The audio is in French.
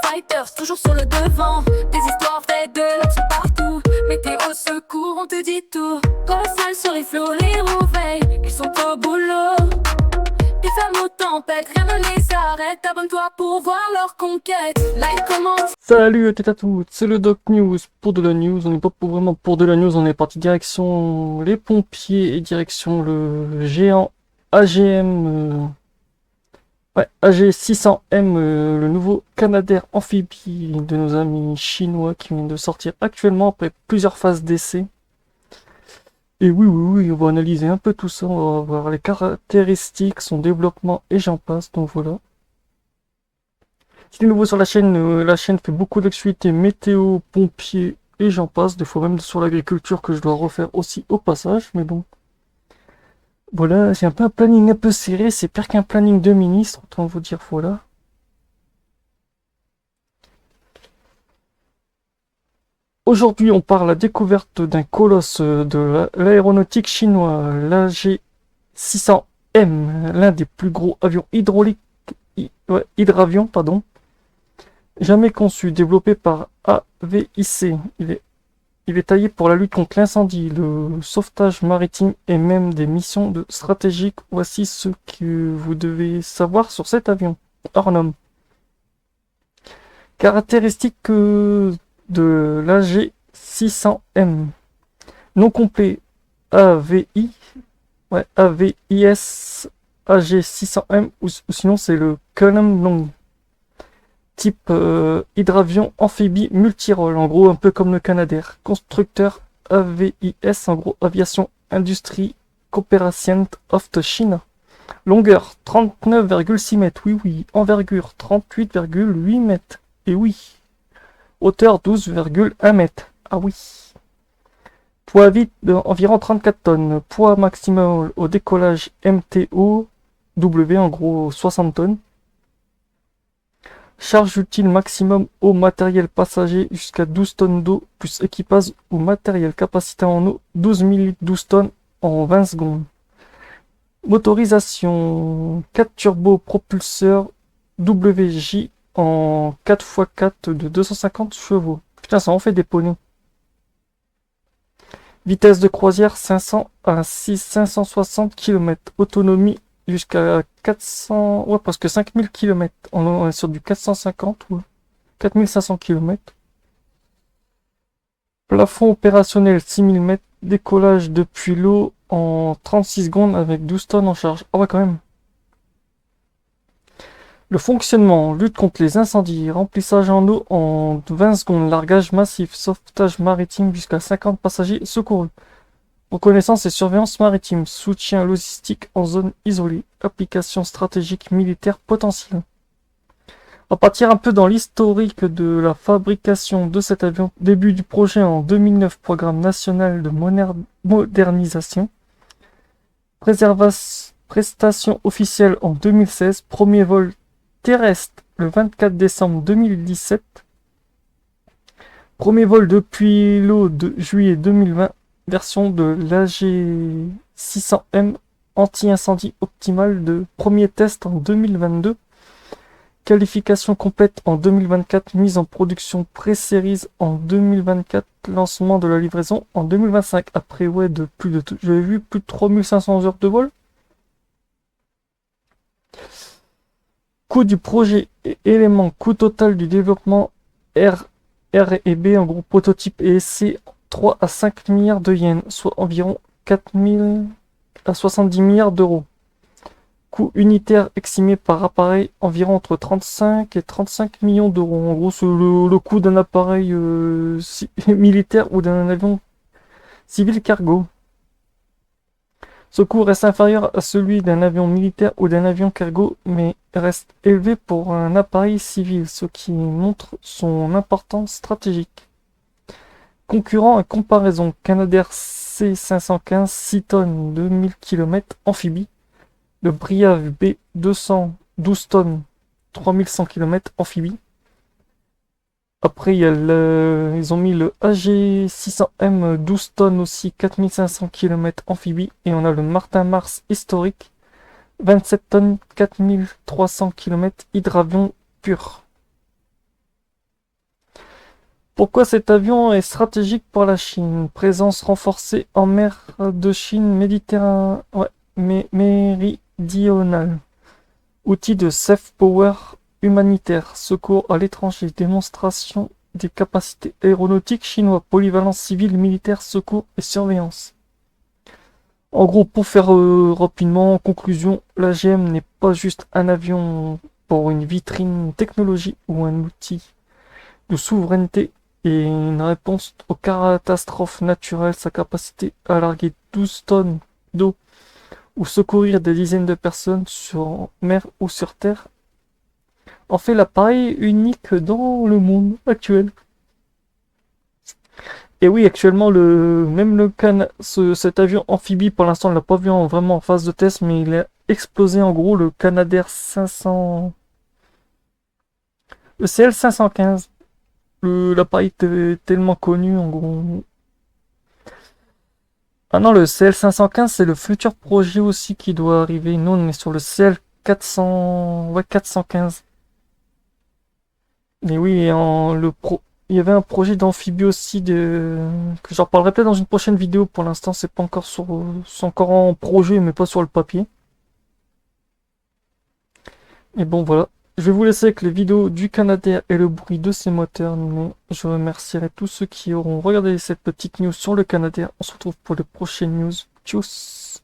fighters, toujours sur le devant. Des histoires vraies de l'action partout. Météo secours, on te dit tout. Quand la salle se rifle, les réveille, ils sont au boulot. Des fermes aux tempêtes, rien ne les arrête. Abonne-toi pour voir leur conquête. Like, comment. Salut à toutes, c'est le Doc News pour de la news. On n'est pas vraiment pour de la news, on est parti direction les pompiers et direction le géant AGM. AG600M, le nouveau Canadair amphibie de nos amis chinois qui vient de sortir actuellement après plusieurs phases d'essai. Et oui, on va analyser un peu tout ça, on va voir les caractéristiques, son développement et j'en passe, donc voilà. Si tu es nouveau sur la chaîne fait beaucoup d'actualités météo, pompiers et j'en passe, des fois même sur l'agriculture que je dois refaire aussi au passage, mais bon. Voilà, c'est un peu un planning un peu serré, c'est pire qu'un planning de ministre, autant vous dire voilà. Aujourd'hui, on parle de la découverte d'un colosse de l'aéronautique chinois, l'AG600M, l'un des plus gros avions hydravions, jamais conçu, développé par AVIC. Il est taillé pour la lutte contre l'incendie, le sauvetage maritime et même des missions stratégiques. Voici ce que vous devez savoir sur cet avion hors norme. Caractéristiques de l'AG600M. Nom complet AVIS AG600M ou sinon c'est le Column Long. Type hydravion amphibie multirôle, en gros un peu comme le Canadair. Constructeur AVIS, en gros Aviation Industrie Corporation of the China. Longueur 39,6 mètres, oui. Envergure 38,8 mètres, et oui. Hauteur 12,1 mètres, ah oui. Poids vide d'environ 34 tonnes. Poids maximal au décollage MTO W, en gros 60 tonnes. Charge utile maximum au matériel passager jusqu'à 12 tonnes d'eau plus équipage ou matériel capacité en eau 12 000 12 tonnes en 20 secondes. Motorisation 4 turbo propulseur WJ en 4x4 de 250 chevaux. Putain, ça en fait des poneys. Vitesse de croisière 500 à 560 km. Autonomie jusqu'à 400, presque 5000 km. On est sur du 450 ou 4500 km. Plafond opérationnel 6000 mètres. Décollage depuis l'eau en 36 secondes avec 12 tonnes en charge. Ah ouais, quand même. Le fonctionnement, lutte contre les incendies, remplissage en eau en 20 secondes, largage massif, sauvetage maritime jusqu'à 50 passagers secourus. Reconnaissance et surveillance maritime, soutien logistique en zone isolée, application stratégique militaire potentielle. On va partir un peu dans l'historique de la fabrication de cet avion. Début du projet en 2009, programme national de modernisation. Prestation officielle en 2016, premier vol terrestre le 24 décembre 2017. Premier vol depuis l'eau de juillet 2020. Version de l'AG600M anti-incendie optimale de premier test en 2022. Qualification complète en 2024. Mise en production pré-series en 2024. Lancement de la livraison en 2025. Après j'avais vu plus de 3500 heures de vol. Coût du projet et éléments. Coût total du développement R&B, en gros prototype et essai, 3 à 5 milliards de yens, soit environ 4000 à 70 milliards d'euros. Coût unitaire estimé par appareil environ entre 35 et 35 millions d'euros. En gros, c'est le coût d'un appareil militaire ou d'un avion civil cargo. Ce coût reste inférieur à celui d'un avion militaire ou d'un avion cargo, mais reste élevé pour un appareil civil, ce qui montre son importance stratégique. Concurrent et comparaison, Canadair C515 6 tonnes 2000 km amphibie, le Briave B200 12 tonnes 3100 km amphibie. Après ils ont mis le AG600M 12 tonnes aussi 4500 km amphibie et on a le Martin Mars historique 27 tonnes 4300 km hydravion pur. Pourquoi cet avion est stratégique pour la Chine? Présence renforcée en mer de Chine méridionale. Outil de safe power humanitaire. Secours à l'étranger. Démonstration des capacités aéronautiques chinois. Polyvalence civile, militaire, secours et surveillance. En gros, pour faire rapidement, en conclusion, l'AGM n'est pas juste un avion pour une vitrine technologie ou un outil de souveraineté et une réponse aux catastrophes naturelles. Sa capacité à larguer 12 tonnes d'eau ou secourir des dizaines de personnes sur mer ou sur terre en fait l'appareil unique dans le monde actuel. Et oui, actuellement, cet avion amphibie, pour l'instant, on l'a pas vu vraiment en phase de test, mais il a explosé en gros le Canadair 500, le CL515. L'appareil était tellement connu en gros. Ah non, le CL515, c'est le futur projet aussi qui doit arriver. Nous, on est sur le CL400, ouais, 415. Mais oui, il y avait un projet d'amphibie aussi que j'en reparlerai peut-être dans une prochaine vidéo. Pour l'instant, c'est pas encore c'est encore en projet, mais pas sur le papier. Et bon, voilà. Je vais vous laisser avec les vidéos du Canadair et le bruit de ses moteurs, mais je remercierai tous ceux qui auront regardé cette petite news sur le Canadair. On se retrouve pour les prochaines news. Tchuss!